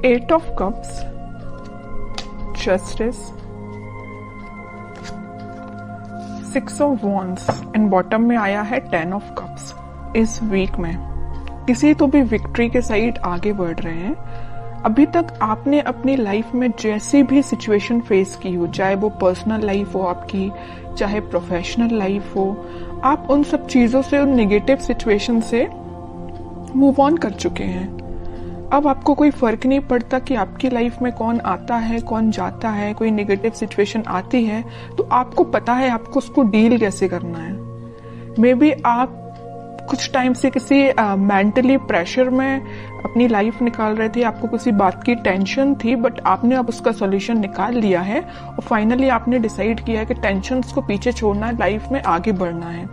8 of Cups, Justice, 6 of Wands and bottom में आया है 10 of Cups। इस वीक में किसी तो भी विक्ट्री के साइड आगे बढ़ रहे हैं। अभी तक आपने अपनी लाइफ में जैसी भी सिचुएशन फेस की हो, चाहे वो पर्सनल लाइफ हो आपकी, चाहे प्रोफेशनल लाइफ हो, आप उन सब चीजों से, उन नेगेटिव सिचुएशन से मूव ऑन कर चुके हैं। अब आपको कोई फर्क नहीं पड़ता कि आपकी लाइफ में कौन आता है, कौन जाता है। कोई नेगेटिव सिचुएशन आती है तो आपको पता है आपको उसको डील कैसे करना है। मे बी आप कुछ टाइम से किसी मेंटली प्रेशर में अपनी लाइफ निकाल रहे थे, आपको किसी बात की टेंशन थी, बट आपने अब उसका सॉल्यूशन निकाल लिया है और फाइनली आपने डिसाइड किया है कि टेंशन्स को पीछे छोड़ना है, लाइफ में आगे बढ़ना है।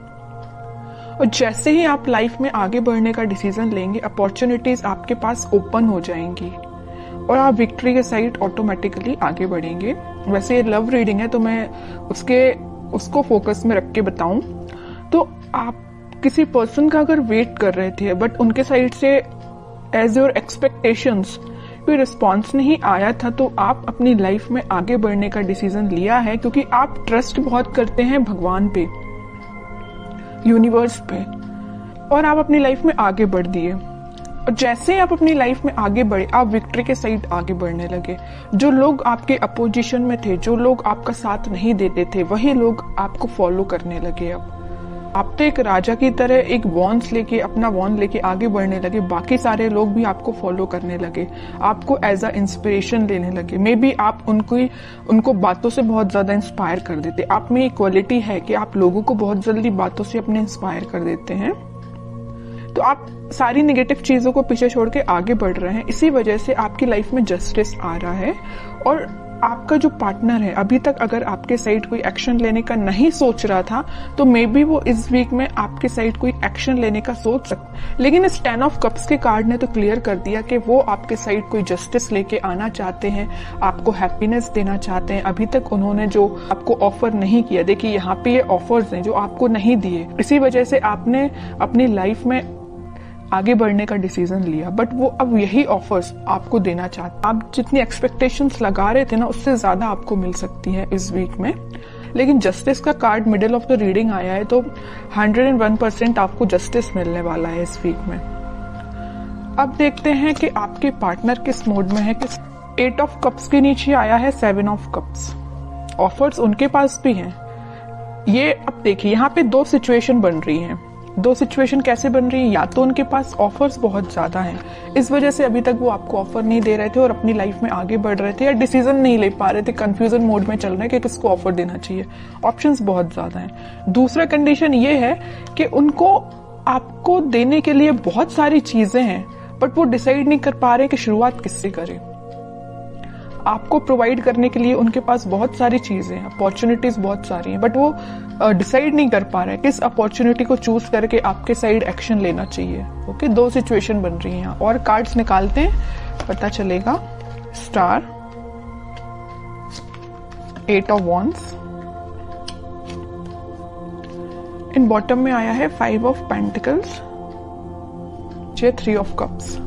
और जैसे ही आप लाइफ में आगे बढ़ने का डिसीजन लेंगे, अपॉर्चुनिटीज आपके पास ओपन हो जाएंगी और आप विक्ट्री के साइड ऑटोमेटिकली आगे बढ़ेंगे। वैसे ये लव रीडिंग है तो मैं उसको फोकस में रख के बताऊं तो आप किसी पर्सन का अगर वेट कर रहे थे बट उनके साइड से एज योर एक्सपेक्टेशंस कोई रिस्पॉन्स नहीं आया था, तो आप अपनी लाइफ में आगे बढ़ने का डिसीजन लिया है क्योंकि आप ट्रस्ट बहुत करते हैं भगवान पे, यूनिवर्स पे, और आप अपनी लाइफ में आगे बढ़ दिए। और जैसे ही आप अपनी लाइफ में आगे बढ़े, आप विक्ट्री के साइड आगे बढ़ने लगे। जो लोग आपके अपोजिशन में थे, जो लोग आपका साथ नहीं देते थे, वही लोग आपको फॉलो करने लगे। अब आप तो एक राजा की तरह एक वॉन्स लेके, अपना वॉन्ड लेके आगे बढ़ने लगे। बाकी सारे लोग भी आपको फॉलो करने लगे, आपको एज अ इंस्पिरेशन लेने लगे। मे बी आप उनको बातों से बहुत ज्यादा इंस्पायर कर देते। आप में एक क्वालिटी है कि आप लोगों को बहुत जल्दी बातों से अपने इंस्पायर कर देते हैं। तो आप सारी नेगेटिव चीजों को पीछे छोड़ के आगे बढ़ रहे हैं। इसी वजह से आपकी लाइफ में जस्टिस आ रहा है। और आपका जो पार्टनर है, अभी तक अगर आपके साइड कोई एक्शन लेने का नहीं सोच रहा था तो मे बी वो इस वीक में आपके साइड कोई एक्शन लेने का सोच सकता। लेकिन इस 10 ऑफ कप्स के कार्ड ने तो क्लियर कर दिया कि वो आपके साइड कोई जस्टिस लेके आना चाहते हैं, आपको हैप्पीनेस देना चाहते हैं। अभी तक उन्होंने जो आपको ऑफर नहीं किया, देखिए यहाँ पे ये ऑफर्स हैं जो आपको नहीं दिए, इसी वजह से आपने अपनी लाइफ में आगे बढ़ने का डिसीजन लिया। बट वो अब यही ऑफर्स आपको देना चाहते। आप जितनी एक्सपेक्टेशंस लगा रहे थे ना, उससे ज्यादा आपको मिल सकती है इस वीक में। लेकिन जस्टिस का card middle of the reading आया है तो 101% आपको जस्टिस मिलने वाला है इस वीक में। अब देखते हैं कि आपके पार्टनर किस मोड में है। 8 ऑफ कप्स के नीचे आया है 7 ऑफ कप्स। ऑफर्स उनके पास भी हैं। ये अब देखिए यहाँ पे दो सिचुएशन बन रही हैं। दो सिचुएशन कैसे बन रही है? या तो उनके पास ऑफर्स बहुत ज्यादा हैं, इस वजह से अभी तक वो आपको ऑफर नहीं दे रहे थे और अपनी लाइफ में आगे बढ़ रहे थे, या डिसीजन नहीं ले पा रहे थे, कंफ्यूजन मोड में चल रहे हैं कि किसको ऑफर देना चाहिए। ऑप्शंस बहुत ज्यादा हैं। दूसरा कंडीशन ये है कि उनको आपको देने के लिए बहुत सारी चीजें हैं बट वो डिसाइड नहीं कर पा रहे कि शुरुआत किससे करें। आपको प्रोवाइड करने के लिए उनके पास बहुत सारी चीजें हैं, अपॉर्चुनिटीज बहुत सारी हैं, बट वो डिसाइड नहीं कर पा रहे किस अपॉर्चुनिटी को चूज करके आपके साइड एक्शन लेना चाहिए। ओके, दो सिचुएशन बन रही हैं। और कार्ड्स निकालते हैं, पता चलेगा। Star, 8 of wands, in bottom में आया है 5 ऑफ पेंटिकल्स, 3 ऑफ कप्स।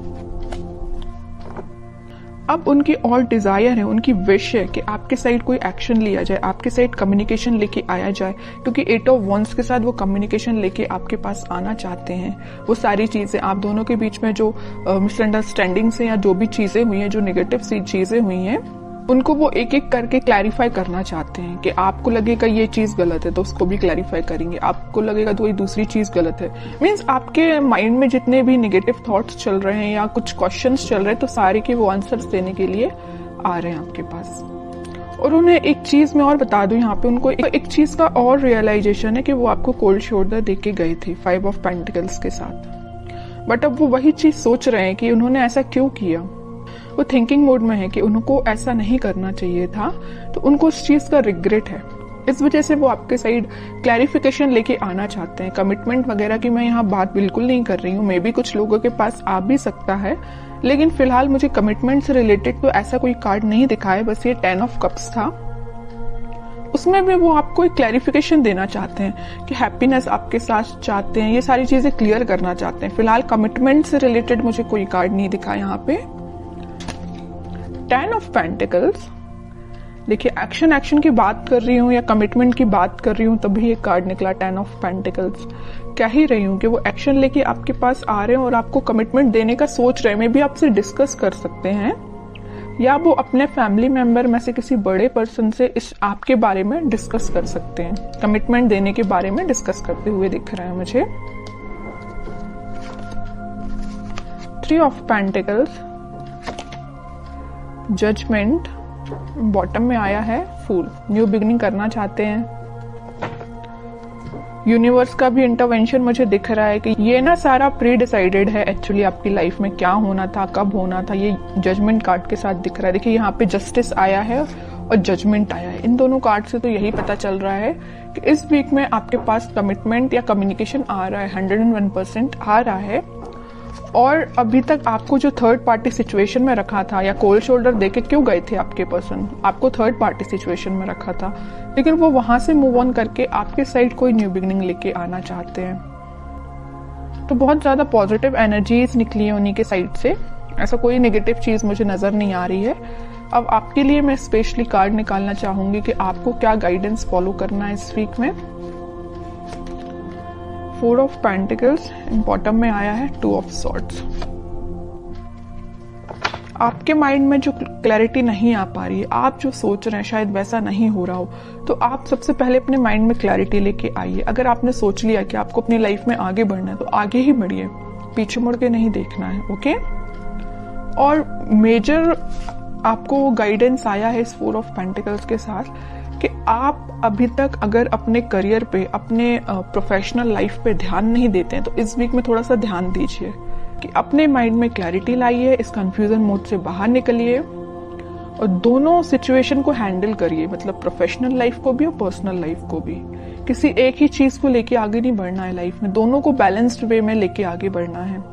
अब उनकी और डिजायर है, उनकी विश है कि आपके साइड कोई एक्शन लिया जाए, आपके साइड कम्युनिकेशन लेके आया जाए, क्योंकि 8 ऑफ वॉन्ड्स के साथ वो कम्युनिकेशन लेके आपके पास आना चाहते हैं। वो सारी चीजें, आप दोनों के बीच में जो मिसअंडरस्टैंडिंग्स हैं या जो भी चीजें हुई हैं, जो नेगेटिव सी चीजें हुई हैं, उनको वो एक एक करके क्लैरिफाई करना चाहते हैं। कि आपको लगेगा ये चीज गलत है तो उसको भी क्लैरिफाई करेंगे, आपको लगेगा तो ये दूसरी चीज गलत है। मीन्स आपके माइंड में जितने भी नेगेटिव थॉट्स चल रहे हैं या कुछ क्वेश्चंस चल रहे हैं, तो सारे के वो आंसर्स देने के लिए आ रहे हैं आपके पास। और उन्हें एक चीज मैं और बता दूं, यहाँ पे उनको एक चीज का और रियलाइजेशन है कि वो आपको कोल्ड शोल्डर दे के गए थे 5 ऑफ पेंटिकल्स के साथ। बट अब वो वही चीज सोच रहे हैं कि उन्होंने ऐसा क्यों किया। वो थिंकिंग मोड में है कि उनको ऐसा नहीं करना चाहिए था, तो उनको उस चीज का रिग्रेट है। इस वजह से वो आपके साइड क्लैरिफिकेशन लेके आना चाहते हैं। कमिटमेंट वगैरह की मैं यहाँ बात बिल्कुल नहीं कर रही हूँ, मे बी कुछ लोगों के पास आ भी सकता है, लेकिन फिलहाल मुझे कमिटमेंट से रिलेटेड तो ऐसा कोई कार्ड नहीं दिखा है। बस ये 10 ऑफ कप्स था, उसमें भी वो आपको एक क्लैरिफिकेशन देना चाहते हैं कि हैप्पीनेस आपके साथ चाहते हैं, ये सारी चीजें क्लियर करना चाहते हैं। फिलहाल कमिटमेंट से रिलेटेड मुझे कोई कार्ड नहीं दिखा यहाँ पे। 10 ऑफ पेंटिकल्स, देखिए एक्शन की बात कर रही हूँ या कमिटमेंट की बात कर रही हूँ, तभी ये कार्ड निकला 10 ऑफ पेंटिकल्स। कह ही रही हूँ कि वो एक्शन लेके आपके पास आ रहे हैं और आपको कमिटमेंट देने का सोच रहे हैं। मे भी आपसे डिस्कस कर सकते हैं या वो अपने फैमिली मेंबर में से किसी बड़े पर्सन से इस आपके बारे में डिस्कस कर सकते हैं, कमिटमेंट देने के बारे में डिस्कस करते हुए दिख रहा है मुझे। 3 ऑफ पेंटिकल्स, जजमेंट, बॉटम में आया है फूल, न्यू बिगनिंग करना चाहते हैं। यूनिवर्स का भी इंटरवेंशन मुझे दिख रहा है कि ये ना सारा प्री डिसाइडेड है एक्चुअली आपकी लाइफ में क्या होना था, कब होना था, ये जजमेंट कार्ड के साथ दिख रहा है। देखिए यहाँ पे जस्टिस आया है और जजमेंट आया है। इन दोनों कार्ड से तो यही पता चल रहा है कि इस वीक में आपके पास कमिटमेंट या कम्युनिकेशन आ रहा है, 101% आ रहा है। और अभी तक आपको जो थर्ड पार्टी सिचुएशन में रखा था या कोल्ड शोल्डर देके क्यों गए थे आपके पर्सन, आपको थर्ड पार्टी सिचुएशन में रखा था, लेकिन वो वहां से मूव ऑन करके आपके साइड कोई न्यू बिगनिंग लेके आना चाहते हैं। तो बहुत ज्यादा पॉजिटिव एनर्जीज निकली है उन्हीं के साइड से, ऐसा कोई नेगेटिव चीज मुझे नजर नहीं आ रही है। अब आपके लिए मैं स्पेशली कार्ड निकालना चाहूंगी कि आपको क्या गाइडेंस फॉलो करना है इस वीक में। 4 ऑफ पेंटिकल्स, बॉटम में आया है 2 ऑफ सॉर्ड्स। आपके माइंड में जो क्लैरिटी नहीं आ पा रही है, आप जो सोच रहे हैं शायद वैसा नहीं हो रहा हो, तो आप सबसे पहले अपने माइंड में क्लैरिटी लेके आइए। अगर आपने सोच लिया कि आपको अपनी लाइफ में आगे बढ़ना है तो आगे ही बढ़िए, पीछे मुड़ के नहीं देखना है, ओके। और मेजर आपको गाइडेंस आया है इस 4 ऑफ पेंटिकल्स के साथ कि आप अभी तक अगर अपने करियर पे, अपने प्रोफेशनल लाइफ पे ध्यान नहीं देते हैं तो इस वीक में थोड़ा सा ध्यान दीजिए कि अपने माइंड में क्लैरिटी लाइए, इस कंफ्यूजन मोड से बाहर निकलिए और दोनों सिचुएशन को हैंडल करिए, मतलब प्रोफेशनल लाइफ को भी और पर्सनल लाइफ को भी। किसी एक ही चीज को लेके आगे नहीं बढ़ना है लाइफ में, दोनों को बैलेंस्ड वे में लेके आगे बढ़ना है।